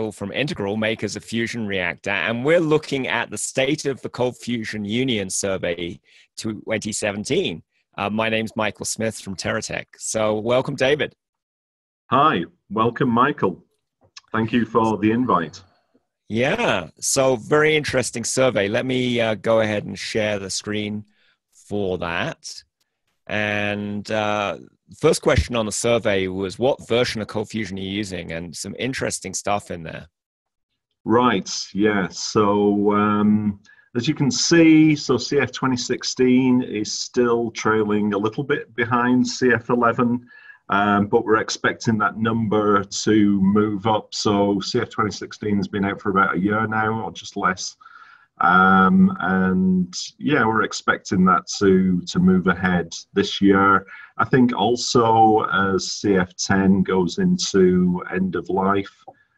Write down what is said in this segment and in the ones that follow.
Michael from Integral, makers of FusionReactor, and we're looking at the State of the ColdFusion Union Survey 2017. My name's Michael Smith from TerraTech. So welcome, David. Hi, welcome, Michael. Thank you for the invite. Yeah, so very interesting survey. Let me go ahead and share the screen for that. And first question on the survey was, what version of ColdFusion are you using? And some interesting stuff in there. Right, yeah. So as you can see, so CF 2016 is still trailing a little bit behind CF11, but we're expecting that number to move up. So CF 2016 has been out for about a year now, or just less. And yeah, we're expecting that to move ahead this year. I think also as CF10 goes into end of life,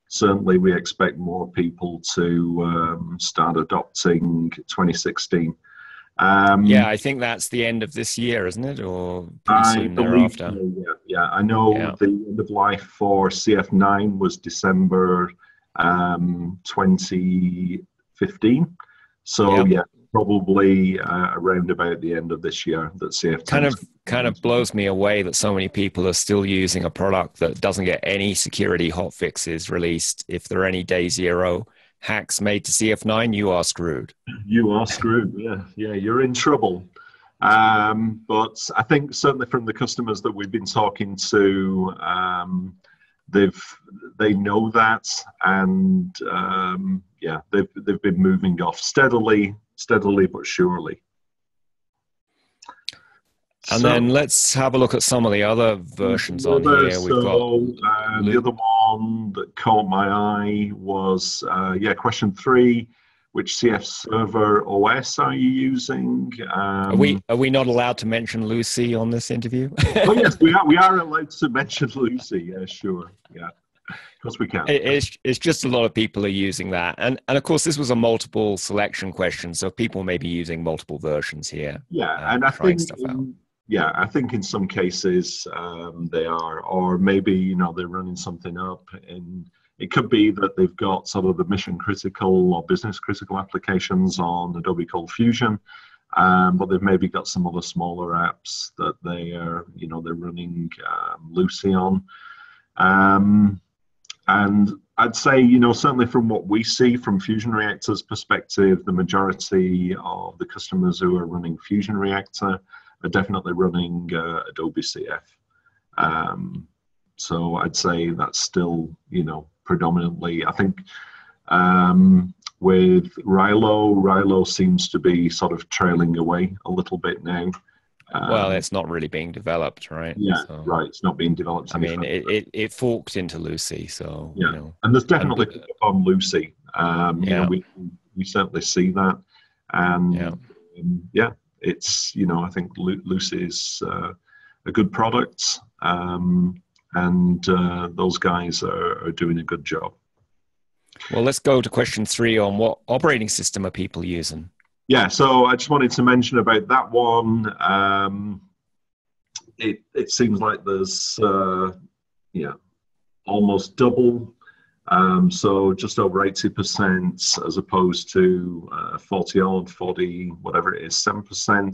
certainly we expect more people to start adopting 2016 yeah, I think that's the end of this year, isn't it? Or pretty soon thereafter. So, yeah. I know the end of life for CF9 was December 2015. So yeah, probably around about the end of this year that CF10 kind of blows me away that so many people are still using a product that doesn't get any security hotfixes released. If there are any day zero hacks made to CF9, you are screwed. You are screwed. Yeah, you're in trouble. But I think certainly from the customers that we've been talking to, they know that, and yeah, they've been moving off steadily but surely. And then let's have a look at some of the other versions on here. We've got the other one that caught my eye was question 3. Which CF server OS are you using? Are we not allowed to mention Lucy on this interview? Oh yes, we are allowed to mention Lucy. Yeah, sure. Yeah, of course we can. It's just a lot of people are using that, and of course this was a multiple selection question, so people may be using multiple versions here. Yeah, and I think in some cases they are, or maybe they're running something up and. It could be that they've got sort of the mission critical or business critical applications on Adobe ColdFusion, but they've maybe got some other smaller apps that they are, they're running Lucy on. And I'd say, certainly from what we see from FusionReactor's perspective, the majority of the customers who are running FusionReactor are definitely running Adobe CF. So I'd say that's still, predominantly. I think with Rilo seems to be sort of trailing away a little bit now. Well, it's not really being developed, right? Yeah, right. It's not being developed. I mean, it forked into Lucy, so yeah. And there's definitely on Lucy. We certainly see that, and it's I think Lucy is a good product. And those guys are doing a good job. Well, let's go to question 3 on what operating system are people using? Yeah, so I just wanted to mention about that one. It seems like there's almost double, so just over 80% as opposed to 40, whatever it is, 7% are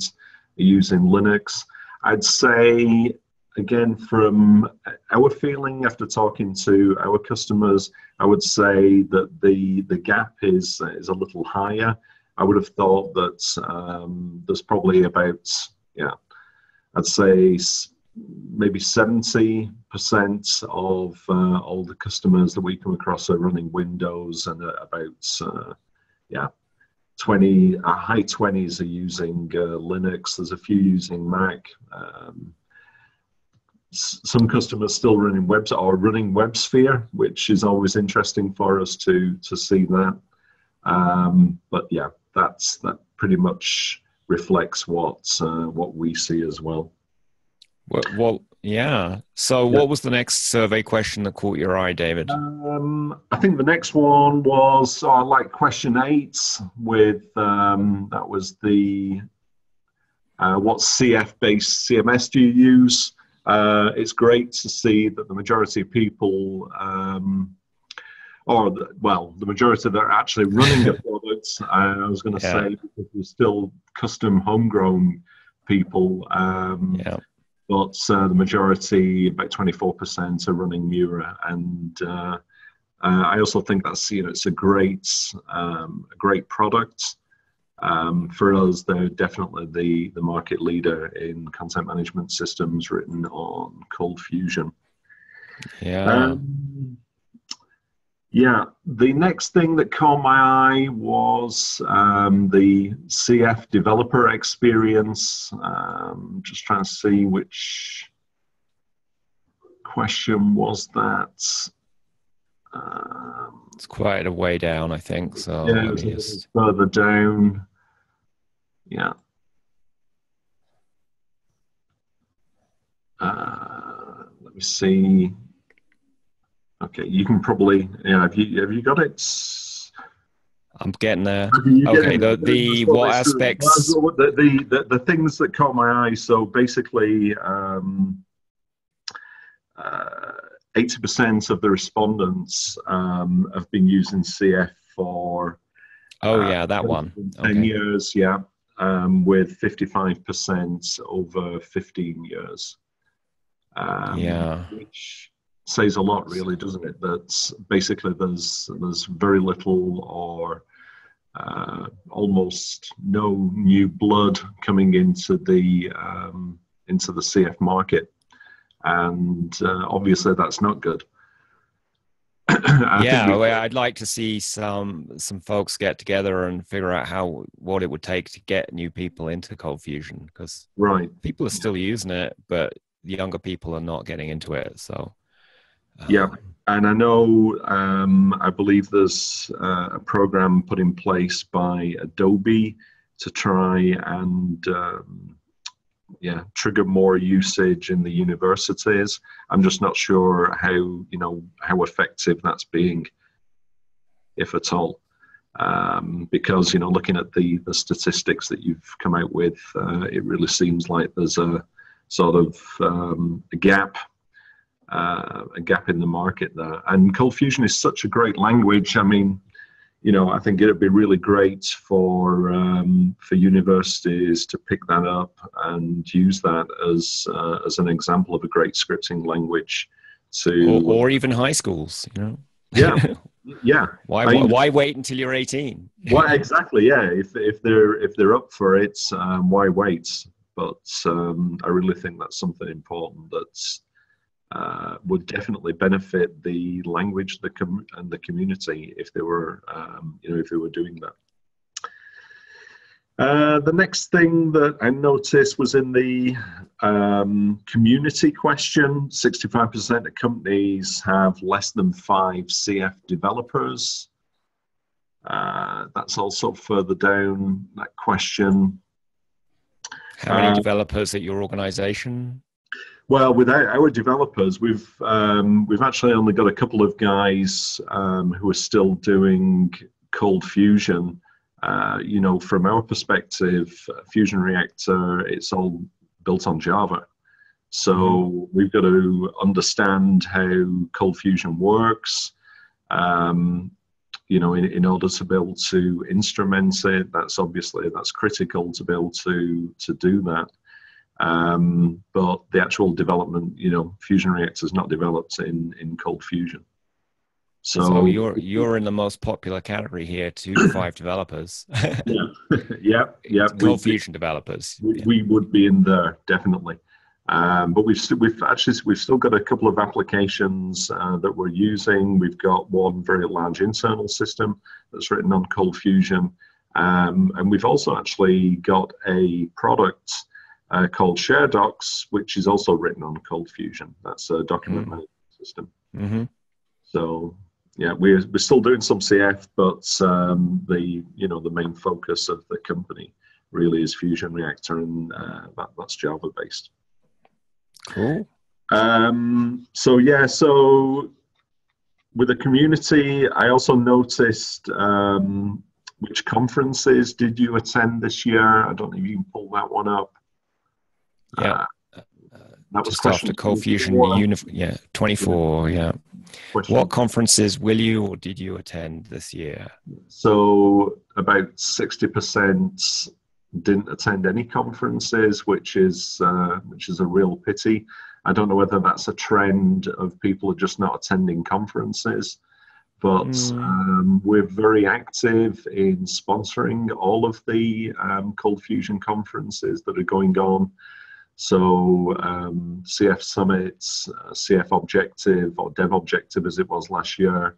using Linux. I'd say, again, from our feeling after talking to our customers, I would say that the gap is a little higher. I would have thought that there's probably about, I'd say maybe 70% of all the customers that we come across are running Windows, and about, high 20s are using Linux. There's a few using Mac. Some customers still running WebSphere, which is always interesting for us to see that. But yeah, that pretty much reflects what we see as well. Well, yeah. So what was the next survey question that caught your eye, David? I think the next one was like question 8 with that was the what CF-based CMS do you use? It's great to see that the majority of people or the majority that are actually running a product. I was going to Yeah. say, because there's still custom homegrown people, Yeah. but the majority, about 24%, are running Mura, and I also think that's, it's a great product. For us, they're definitely the market leader in content management systems written on ColdFusion. Yeah. Yeah, the next thing that caught my eye was the CF developer experience. Just trying to see which question was that. It's quite a way down, I think. So Yeah, let it's me a just little further down. Yeah. Let me see. Okay, you can probably, have you got it? I'm getting there. You Okay, get the what aspects? the things that caught my eye. So basically, 80% of the respondents have been using CF for Oh yeah, that one. 10 years, yeah, with 55% over 15 years. Yeah. Which says a lot, really, doesn't it? That basically there's very little or almost no new blood coming into the CF market, and obviously that's not good. Yeah, well, I'd like to see some folks get together and figure out what it would take to get new people into ColdFusion, because people are still using it, but the younger people are not getting into it. So yeah, and I know I believe there's a program put in place by Adobe to try and trigger more usage in the universities. I'm just not sure how effective that's being, if at all. Because looking at the statistics that you've come out with, it really seems like there's a sort of a gap in the market there. And ColdFusion is such a great language. I mean, I think it'd be really great for universities to pick that up and use that as an example of a great scripting language or even high schools, Yeah. Yeah. Why wait until you're 18? Why exactly? Yeah. If they're up for it, why wait? But I really think that's something important that's would definitely benefit the language and the community if they were doing that. The next thing that I noticed was in the community question, 65% of companies have less than 5 CF developers. That's also further down that question. How many developers at your organization? Well, with our developers, we've actually only got a couple of guys who are still doing ColdFusion. From our perspective, FusionReactor, it's all built on Java. So we've got to understand how ColdFusion works. In order to be able to instrument it, that's critical to be able to do that. But the actual development, FusionReactor is not developed in ColdFusion. So you're in the most popular category here, 2 to 5 developers. Yeah. ColdFusion developers. We would be in there, definitely. But we've still got a couple of applications that we're using. We've got one very large internal system that's written on ColdFusion, and we've also actually got a product called ShareDocs, which is also written on ColdFusion. That's a document management system. So yeah, we're still doing some CF, but the main focus of the company really is FusionReactor, and that's Java based. Cool. So with the community, I also noticed which conferences did you attend this year? I don't know if you can pull that one up. Yeah. That was Just after question ColdFusion 24. Yeah, 24, yeah. Question. What conferences will you or did you attend this year? So about 60% didn't attend any conferences, which is a real pity. I don't know whether that's a trend of people just not attending conferences, but we're very active in sponsoring all of the ColdFusion conferences that are going on. So CF Summits, CF Objective, or Dev Objective as it was last year.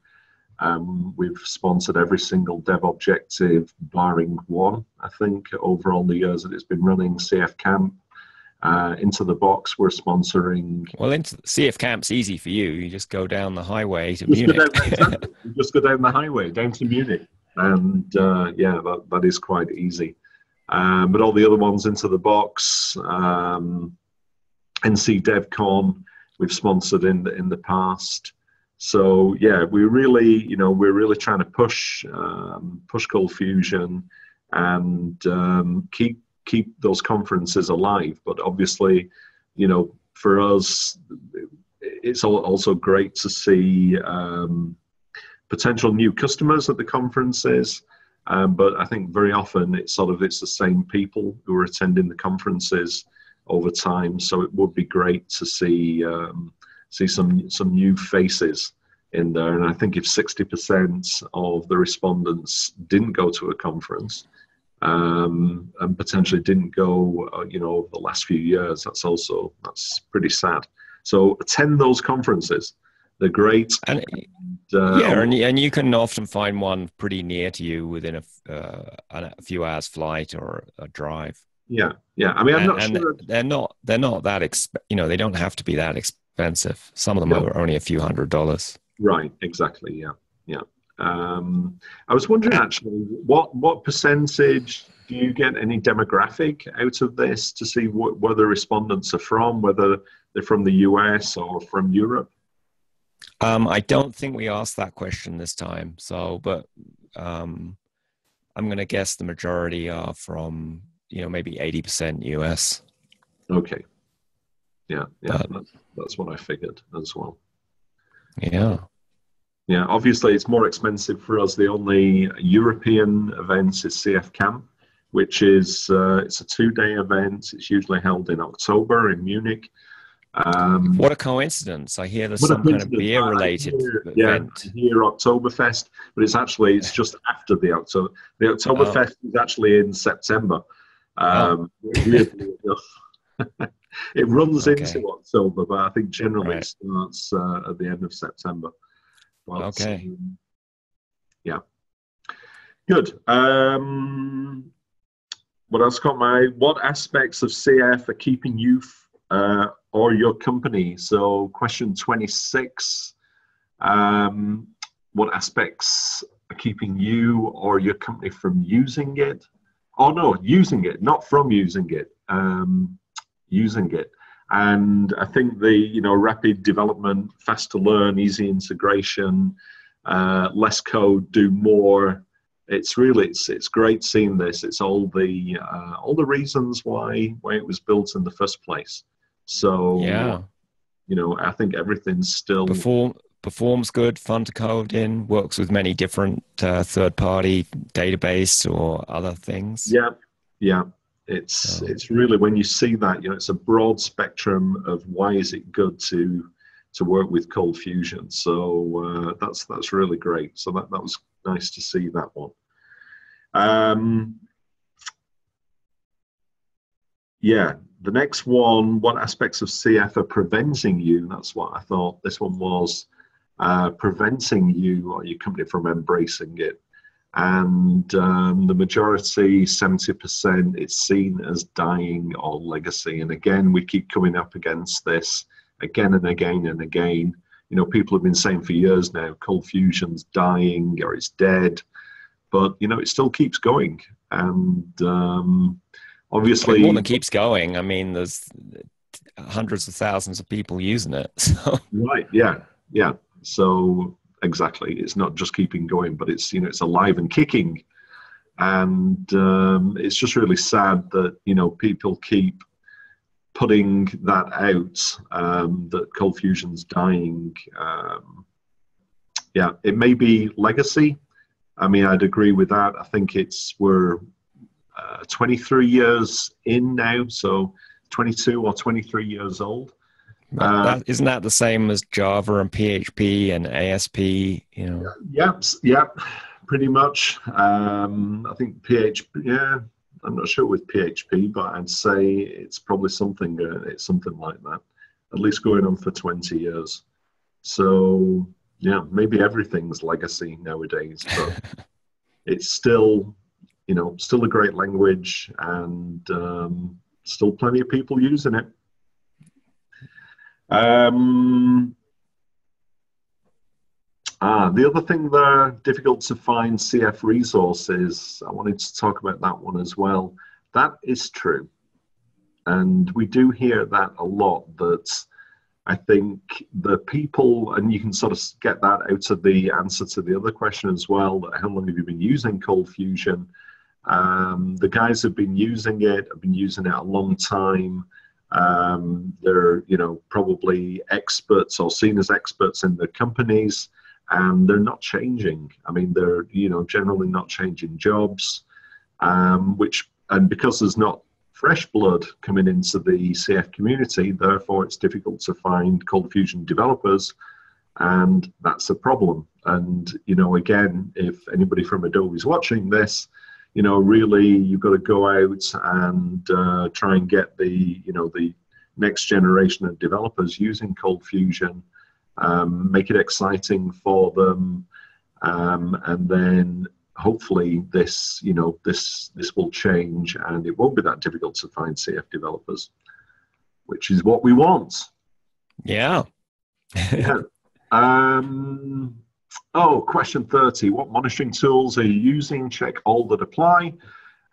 We've sponsored every single Dev Objective, barring one, I think, over all the years that it's been running. CF Camp, Into the Box, we're sponsoring. Well, into CF Camp's easy for you. You just go down the highway to Just Munich. you just go down the highway, down to Munich. And yeah, that is quite easy. But all the other ones, Into the Box, NC DevCon, we've sponsored in the past. So yeah, we're really trying to push ColdFusion and keep those conferences alive. But obviously, for us, it's also great to see potential new customers at the conferences. But I think very often it's the same people who are attending the conferences over time. So it would be great to see some new faces in there. And I think if 60% of the respondents didn't go to a conference and potentially didn't go, over the last few years, that's pretty sad. So attend those conferences. They're great. And and you can often find one pretty near to you within a few hours flight or a drive. Yeah. I mean, I'm not sure. They're not that they don't have to be that expensive. Some of them are only a few $100s. Right. Exactly. Yeah. I was wondering actually, what percentage do you get any demographic out of this to see where the respondents are from, whether they're from the US or from Europe? I don't think we asked that question this time. But I'm going to guess the majority are from, maybe 80% US. Okay. Yeah. That's what I figured as well. Yeah. Yeah. Obviously, it's more expensive for us. The only European event is CF Camp, which is it's a 2-day event. It's usually held in October in Munich. What a coincidence. I hear there's some kind of beer-related event. Yeah, here Oktoberfest, but it's just after the October. The Oktoberfest is actually in September. It runs into October, but I think generally it starts at the end of September. But, okay. Yeah. Good. What else got what aspects of CF are keeping you or your company? So question 26, what aspects are keeping you or your company from using it? Oh no, using it, not from using it, using it. And I think the rapid development, fast to learn, easy integration, less code, do more. It's great seeing this. It's all the reasons why it was built in the first place. So yeah, I think everything's still performs good, fun to code in, works with many different third-party database or other things. Yeah. It's really, when you see that, it's a broad spectrum of why is it good to work with ColdFusion. So that's really great. So that was nice to see that one. Yeah, the next one, what aspects of CF are preventing you? That's what I thought this one was, preventing you or your company from embracing it. And the majority, 70%, it's seen as dying or legacy. And again, we keep coming up against this again and again and again. People have been saying for years now, ColdFusion's dying or it's dead, but it still keeps going. And obviously, more than keeps going. I mean, there's hundreds of thousands of people using it. So. Right? Yeah. So exactly, it's not just keeping going, but it's it's alive and kicking. And it's just really sad that people keep putting that out, that ColdFusion's dying. Yeah, it may be legacy. I mean, I'd agree with that. I think we're 23 years in now, so 22 or 23 years old. Isn't that the same as Java and PHP and ASP? You know. Yep, pretty much. I think PHP. Yeah, I'm not sure with PHP, but I'd say it's probably something. It's something like that. At least going on for 20 years. So yeah, maybe everything's legacy nowadays, but it's still, still a great language, and still plenty of people using it. The other thing there, difficult to find CF resources. I wanted to talk about that one as well. That is true. And we do hear that a lot, that I think the people, and you can sort of get that out of the answer to the other question as well, that how long have you been using ColdFusion? The guys have been using it a long time. They're, probably experts or seen as experts in their companies, and they're not changing. I mean, they're, generally not changing jobs, and because there's not fresh blood coming into the CF community, therefore it's difficult to find ColdFusion developers, and that's a problem. And, again, if anybody from Adobe is watching this, really you've got to go out and try and get the next generation of developers using ColdFusion, make it exciting for them, and then hopefully this will change, and it won't be that difficult to find CF developers, which is what we want. Yeah. Yeah. Question 30. What monitoring tools are you using? Check all that apply.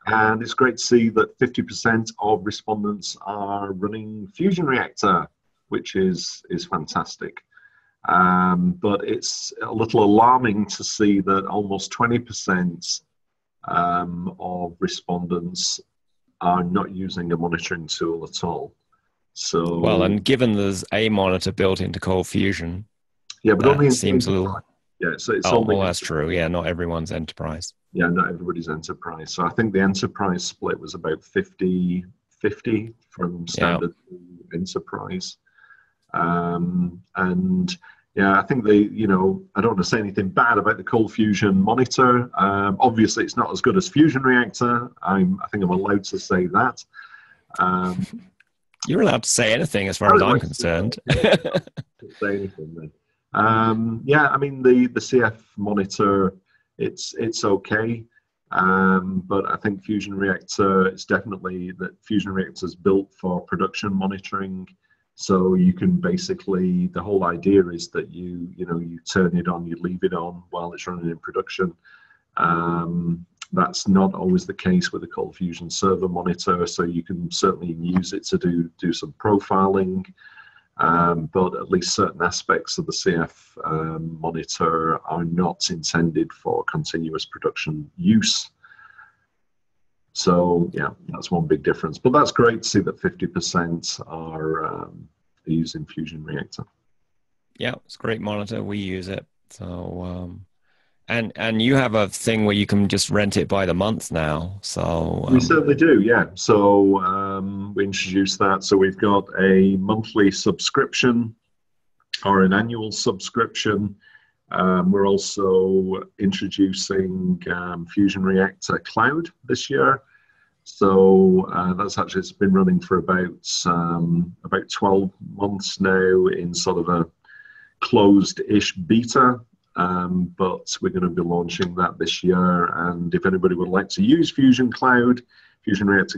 And it's great to see that 50% of respondents are running FusionReactor, which is fantastic. But it's a little alarming to see that almost 20% of respondents are not using a monitoring tool at all. So, well, and given there's a monitor built into ColdFusion, yeah, but only seems a little. Yeah, so it's only. Well, that's true. Yeah, not everyone's enterprise. Yeah, not everybody's enterprise. So I think the enterprise split was about 50-50 from standard to enterprise. And yeah, I think I don't want to say anything bad about the ColdFusion monitor. Obviously, it's not as good as FusionReactor. I think I'm allowed to say that. You're allowed to say anything as far as I'm concerned. Say anything then. Yeah, I mean the CF monitor, it's okay. But I think FusionReactor, it's definitely that FusionReactor is built for production monitoring. So you can basically, the whole idea is that you turn it on, you leave it on while it's running in production. That's not always the case with the ColdFusion server monitor. So you can certainly use it to do some profiling. But at least certain aspects of the CF monitor are not intended for continuous production use. So yeah, that's one big difference. But that's great to see that 50% are using FusionReactor. Yeah, it's a great monitor. We use it. So and you have a thing where you can just rent it by the month now. So we certainly do, yeah. So we introduced that. So we've got a monthly subscription or an annual subscription. We're also introducing FusionReactor Cloud this year. So that's actually, it's been running for about 12 months now in sort of a closed-ish beta. But we're going to be launching that this year. And if anybody would like to use FusionReactor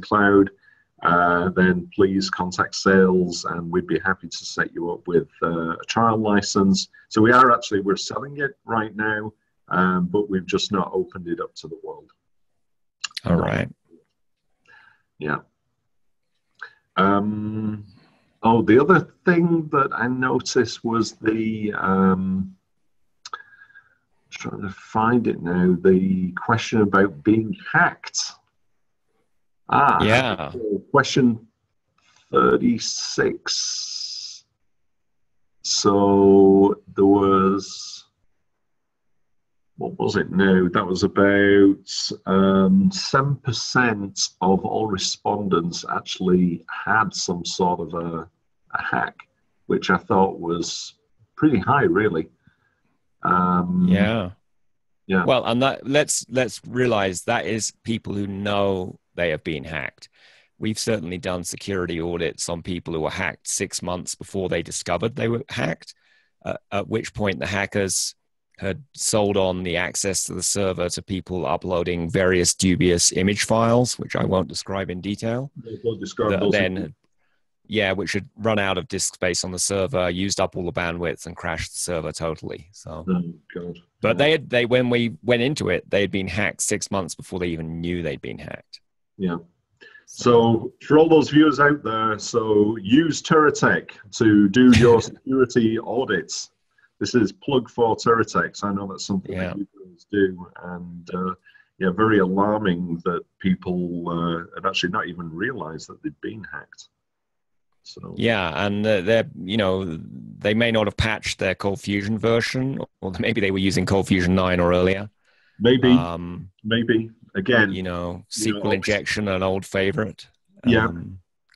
Cloud, then please contact sales, and we'd be happy to set you up with a trial license. So we're selling it right now, but we've just not opened it up to the world. All right. Yeah. The other thing that I noticed was trying to find it now, the question about being hacked. Yeah. Question 36. So there was, what was it now? That was about 7% of all respondents actually had some sort of a hack, which I thought was pretty high, really. Yeah. Yeah. Well, and that let's realize that is people who know they have been hacked. We've certainly done security audits on people who were hacked 6 months before they discovered they were hacked, at which point the hackers had sold on the access to the server to people uploading various dubious image files, which I won't describe in detail. We'll describe those. Which had run out of disk space on the server, used up all the bandwidth, and crashed the server totally. So, oh, God. But they when we went into it, they had been hacked 6 months before they even knew they'd been hacked. Yeah. So for all those viewers out there, so use TerraTech to do your security audits. This is plug for TerraTech. So I know that's something that you guys do, and very alarming that people had actually not even realized that they'd been hacked. So yeah, and they may not have patched their ColdFusion version, or maybe they were using ColdFusion 9 or earlier. Maybe again, SQL injection, an old favorite.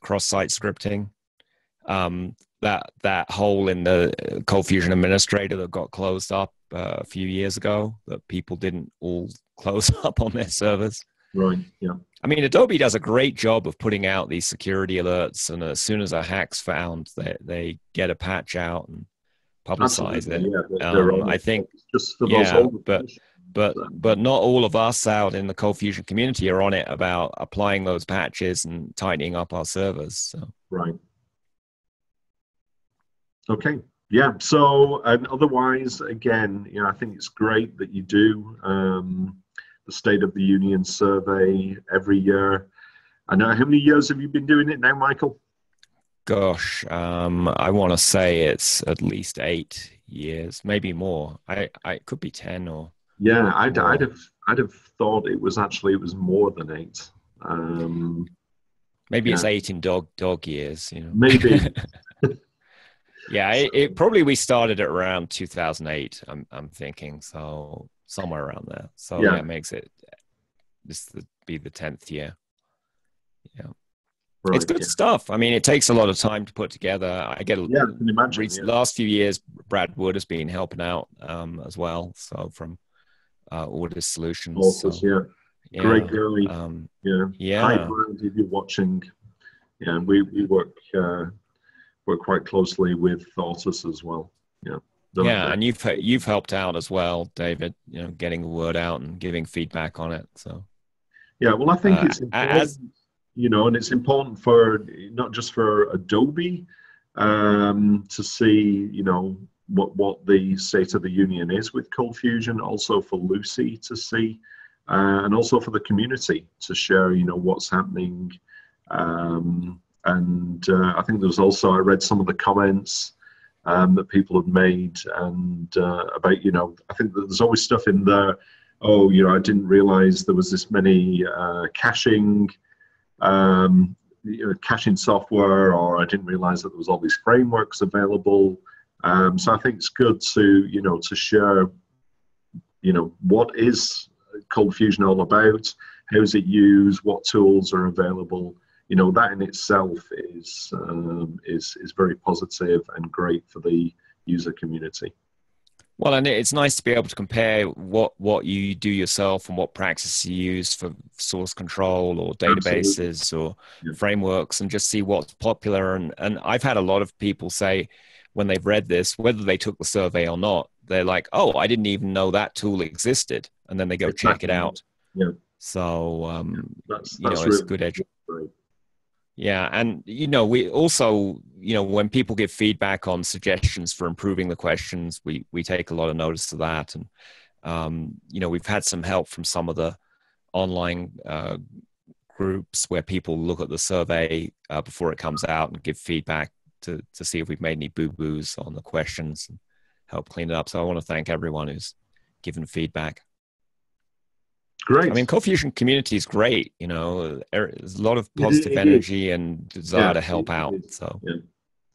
Cross-site scripting. That hole in the ColdFusion administrator that got closed up a few years ago that people didn't all close up on their servers. Right. Yeah. I mean, Adobe does a great job of putting out these security alerts, and as soon as a hack's found, they get a patch out and publicize it. I think, just for those but not all of us out in the ColdFusion community are on it about applying those patches and tightening up our servers. So. Right. Okay. Yeah. So, and otherwise, again, I think it's great that you do the State of the Union survey every year. I know, how many years have you been doing it now, Michael? Gosh, I want to say it's at least 8 years, maybe more. I could be 10 or. Yeah, I'd have thought it was more than 8. Maybe it's 8 in dog years. Maybe. Yeah, it probably we started at around 2008. I'm thinking, so somewhere around there. So it makes it this would be the 10th year. Yeah. Right, it's good stuff. I mean, it takes a lot of time to put together. I get I can imagine, last few years, Brad Wood has been helping out as well. So from Audit Solutions. Also, great girly. Hi, Brad, if you're watching. Yeah, we work quite closely with Autos as well. Yeah. And you've helped out as well, David. Getting the word out and giving feedback on it. So. Yeah, well, I think it's important, and it's important for not just for Adobe to see, what the state of the union is with ColdFusion, also for Lucy to see, and also for the community to share, what's happening. And I think there's also, I read some of the comments that people have made, and about, I think that there's always stuff in there. Oh, I didn't realize there was this many caching software, or I didn't realize that there was all these frameworks available. So I think it's good to, to share, what is ColdFusion all about? How is it used? What tools are available? That in itself is very positive and great for the user community. Well, and it's nice to be able to compare what you do yourself and what practices you use for source control or databases or frameworks, and just see what's popular. And I've had a lot of people say when they've read this, whether they took the survey or not, they're like, "Oh, I didn't even know that tool existed," and then they go check it out. Yeah. So that's it's really good education. Great. Yeah, and we also, when people give feedback on suggestions for improving the questions, we take a lot of notice of that, and we've had some help from some of the online groups where people look at the survey before it comes out and give feedback to see if we've made any boo-boos on the questions and help clean it up. So I want to thank everyone who's given feedback. Great. I mean, ColdFusion community is great. You know, there's a lot of It positive is. energy and desire Yeah, to help it out. is. So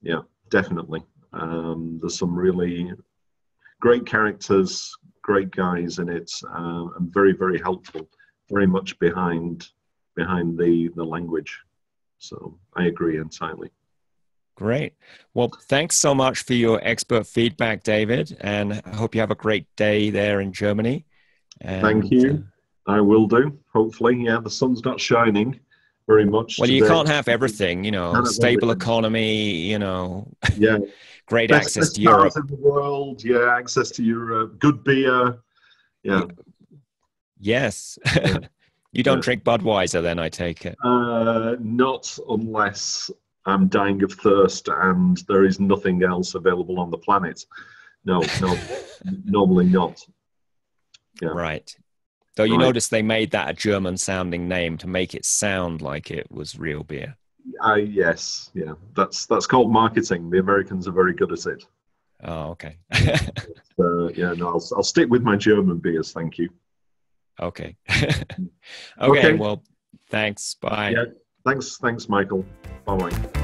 Yeah, definitely. There's some really great characters, great guys in it, and very, very helpful. Very much behind the language. So I agree entirely. great. Well, thanks so much for your expert feedback, David, and I hope you have a great day there in Germany. Thank And you. I will do. Hopefully, yeah. The sun's not shining very much well, you today. can't have everything, you know, None of stable everything. economy, you know, Yeah. great Best access to cars Europe. in the world. Yeah, access to Europe. Good beer. Yeah. Yes. Yeah. You don't Yeah. drink Budweiser then, I take it. Not unless I'm dying of thirst and there is nothing else available on the planet. No, normally not. Yeah. Right. Though you Right. notice they made that a German sounding name to make it sound like it was real beer. Yes. Yeah. That's called marketing. The Americans are very good at it. Oh, okay. Yeah. No, I'll stick with my German beers. Thank you. Okay. Okay. Well, thanks. Bye. Yeah. Thanks, Michael. Bye-bye.